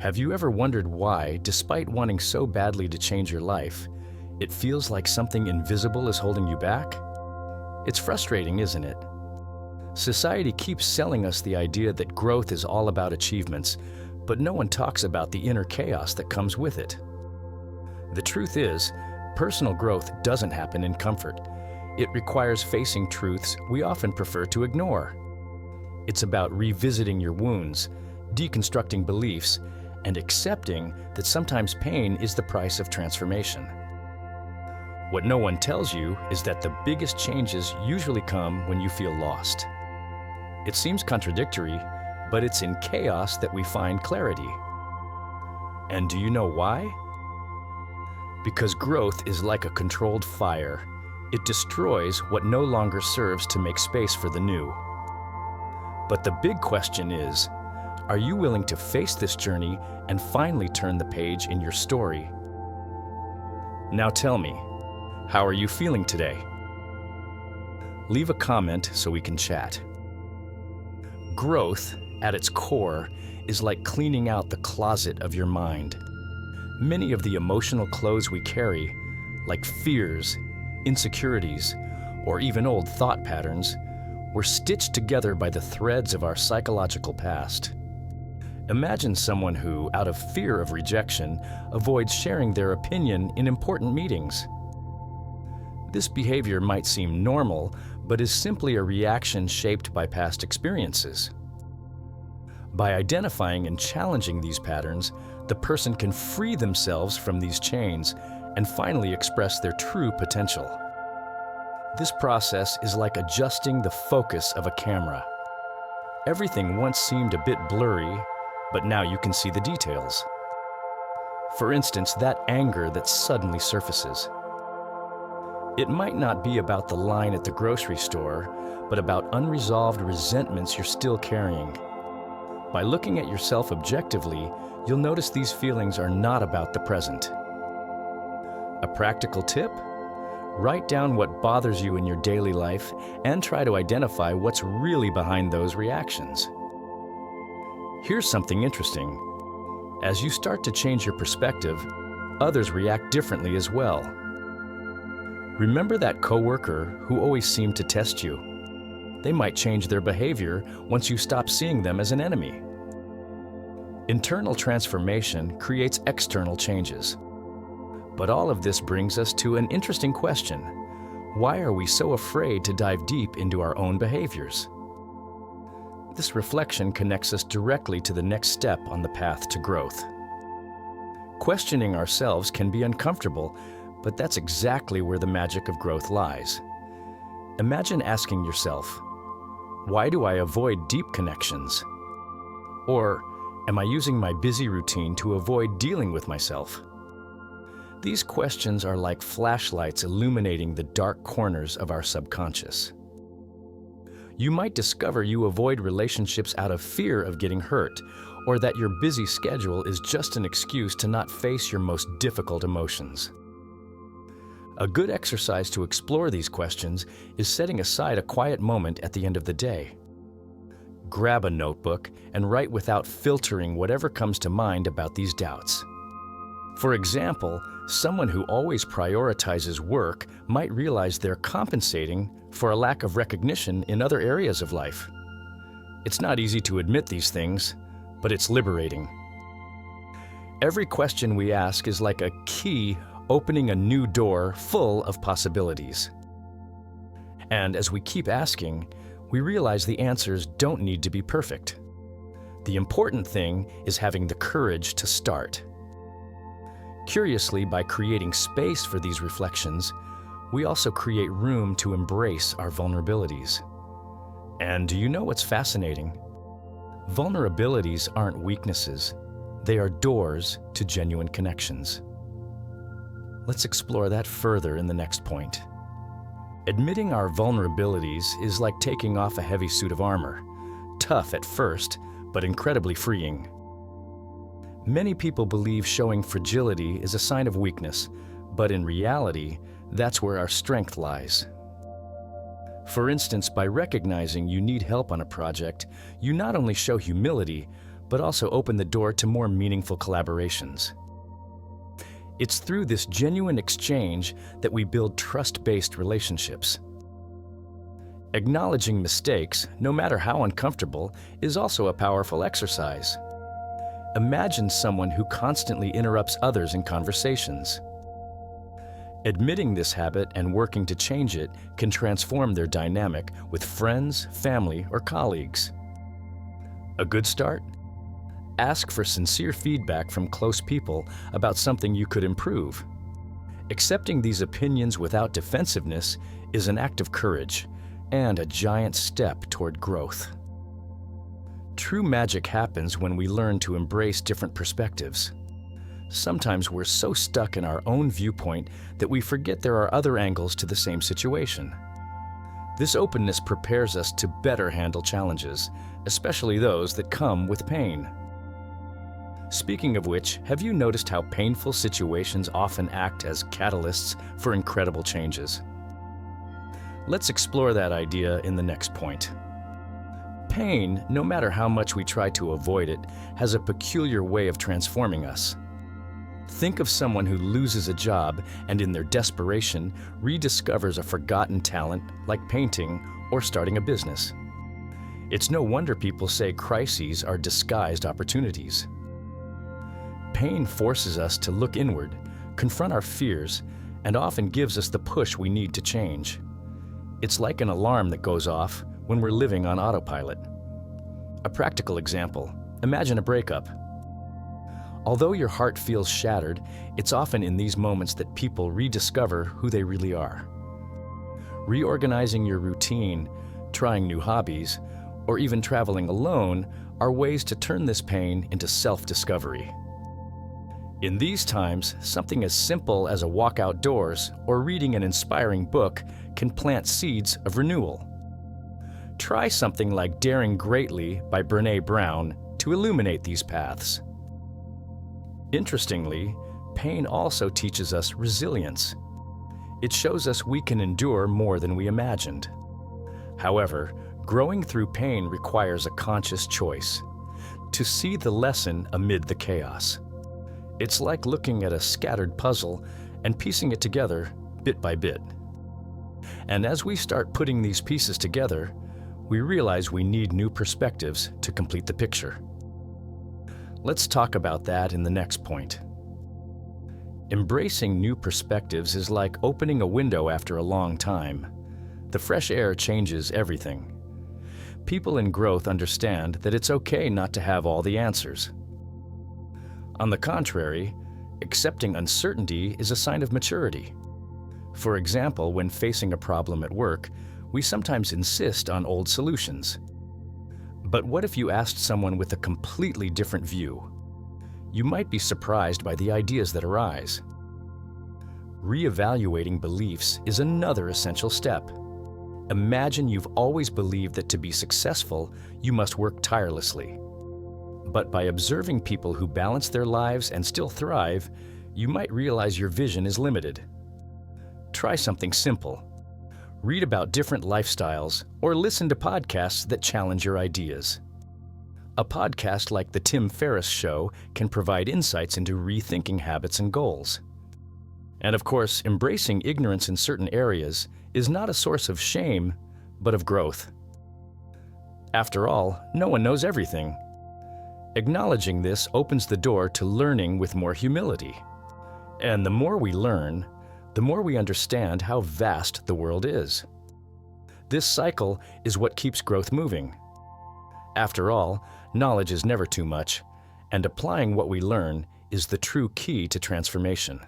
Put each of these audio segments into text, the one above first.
Have you ever wondered why, despite wanting so badly to change your life, it feels like something invisible is holding you back? It's frustrating, isn't it? Society keeps selling us the idea that growth is all about achievements, but no one talks about the inner chaos that comes with it. The truth is, personal growth doesn't happen in comfort. It requires facing truths we often prefer to ignore. It's about revisiting your wounds, deconstructing beliefs, and accepting that sometimes pain is the price of transformation. What no one tells you is that the biggest changes usually come when you feel lost. It seems contradictory, but it's in chaos that we find clarity. And do you know why? Because growth is like a controlled fire. It destroys what no longer serves to make space for the new. But the big question is, are you willing to face this journey and finally turn the page in your story? Now tell me, how are you feeling today? Leave a comment so we can chat. Growth, at its core, is like cleaning out the closet of your mind. Many of the emotional clothes we carry, like fears, insecurities, or even old thought patterns, were stitched together by the threads of our psychological past. Imagine someone who, out of fear of rejection, avoids sharing their opinion in important meetings. This behavior might seem normal, but is simply a reaction shaped by past experiences. By identifying and challenging these patterns, the person can free themselves from these chains and finally express their true potential. This process is like adjusting the focus of a camera. Everything once seemed a bit blurry, but now you can see the details. For instance, that anger that suddenly surfaces. It might not be about the line at the grocery store, but about unresolved resentments you're still carrying. By looking at yourself objectively, you'll notice these feelings are not about the present. A practical tip? Write down what bothers you in your daily life and try to identify what's really behind those reactions. Here's something interesting. As you start to change your perspective, others react differently as well. Remember that coworker who always seemed to test you? They might change their behavior once you stop seeing them as an enemy. Internal transformation creates external changes. But all of this brings us to an interesting question. Why are we so afraid to dive deep into our own behaviors? This reflection connects us directly to the next step on the path to growth. Questioning ourselves can be uncomfortable, but that's exactly where the magic of growth lies. Imagine asking yourself, why do I avoid deep connections? Or, am I using my busy routine to avoid dealing with myself? These questions are like flashlights illuminating the dark corners of our subconscious. You might discover you avoid relationships out of fear of getting hurt, or that your busy schedule is just an excuse to not face your most difficult emotions. A good exercise to explore these questions is setting aside a quiet moment at the end of the day. Grab a notebook and write without filtering whatever comes to mind about these doubts. For example, someone who always prioritizes work might realize they're compensating for a lack of recognition in other areas of life. It's not easy to admit these things, but it's liberating. Every question we ask is like a key opening a new door full of possibilities. And as we keep asking, we realize the answers don't need to be perfect. The important thing is having the courage to start. Curiously, by creating space for these reflections, we also create room to embrace our vulnerabilities. And do you know what's fascinating? Vulnerabilities aren't weaknesses. They are doors to genuine connections. Let's explore that further in the next point. Admitting our vulnerabilities is like taking off a heavy suit of armor. Tough at first, but incredibly freeing. Many people believe showing fragility is a sign of weakness, but in reality, that's where our strength lies. For instance, by recognizing you need help on a project, you not only show humility, but also open the door to more meaningful collaborations. It's through this genuine exchange that we build trust-based relationships. Acknowledging mistakes, no matter how uncomfortable, is also a powerful exercise. Imagine someone who constantly interrupts others in conversations. Admitting this habit and working to change it can transform their dynamic with friends, family, or colleagues. A good start? Ask for sincere feedback from close people about something you could improve. Accepting these opinions without defensiveness is an act of courage and a giant step toward growth. True magic happens when we learn to embrace different perspectives. Sometimes we're so stuck in our own viewpoint that we forget there are other angles to the same situation. This openness prepares us to better handle challenges, especially those that come with pain. Speaking of which, have you noticed how painful situations often act as catalysts for incredible changes? Let's explore that idea in the next point. Pain, no matter how much we try to avoid it, has a peculiar way of transforming us. Think of someone who loses a job and in their desperation rediscovers a forgotten talent like painting or starting a business. It's no wonder people say crises are disguised opportunities. Pain forces us to look inward, confront our fears, and often gives us the push we need to change. It's like an alarm that goes off when we're living on autopilot. A practical example: imagine a breakup. Although your heart feels shattered, it's often in these moments that people rediscover who they really are. Reorganizing your routine, trying new hobbies, or even traveling alone are ways to turn this pain into self-discovery. In these times, something as simple as a walk outdoors or reading an inspiring book can plant seeds of renewal. Try something like Daring Greatly by Brené Brown to illuminate these paths. Interestingly, pain also teaches us resilience. It shows us we can endure more than we imagined. However, growing through pain requires a conscious choice to see the lesson amid the chaos. It's like looking at a scattered puzzle and piecing it together bit by bit. And as we start putting these pieces together, we realize we need new perspectives to complete the picture. Let's talk about that in the next point. Embracing new perspectives is like opening a window after a long time. The fresh air changes everything. People in growth understand that it's okay not to have all the answers. On the contrary, accepting uncertainty is a sign of maturity. For example, when facing a problem at work, we sometimes insist on old solutions. But what if you asked someone with a completely different view? You might be surprised by the ideas that arise. Reevaluating beliefs is another essential step. Imagine you've always believed that to be successful, you must work tirelessly. But by observing people who balance their lives and still thrive, you might realize your vision is limited. Try something simple. Read about different lifestyles or listen to podcasts that challenge your ideas. A podcast like The Tim Ferriss Show can provide insights into rethinking habits and goals. And of course, embracing ignorance in certain areas is not a source of shame, but of growth. After all, no one knows everything. Acknowledging this opens the door to learning with more humility. And the more we learn, the more we understand how vast the world is. This cycle is what keeps growth moving. After all, knowledge is never too much, and applying what we learn is the true key to transformation.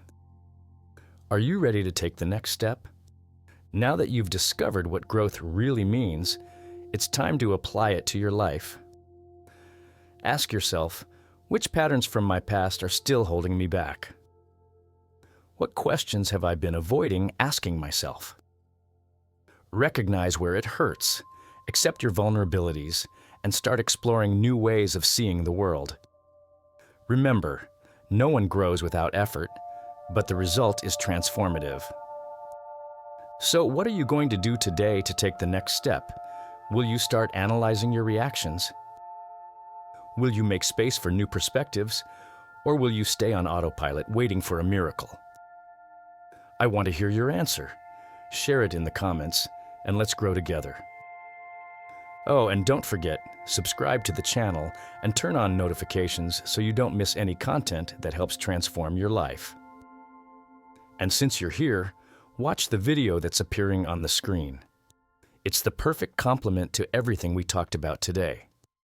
Are you ready to take the next step? Now that you've discovered what growth really means, it's time to apply it to your life. Ask yourself, which patterns from my past are still holding me back? What questions have I been avoiding asking myself? Recognize where it hurts, accept your vulnerabilities, and start exploring new ways of seeing the world. Remember, no one grows without effort, but the result is transformative. So what are you going to do today to take the next step? Will you start analyzing your reactions? Will you make space for new perspectives, or will you stay on autopilot waiting for a miracle? I want to hear your answer. Share it in the comments, and let's grow together. Oh, and don't forget, subscribe to the channel and turn on notifications so you don't miss any content that helps transform your life. And since you're here, watch the video that's appearing on the screen. It's the perfect complement to everything we talked about today.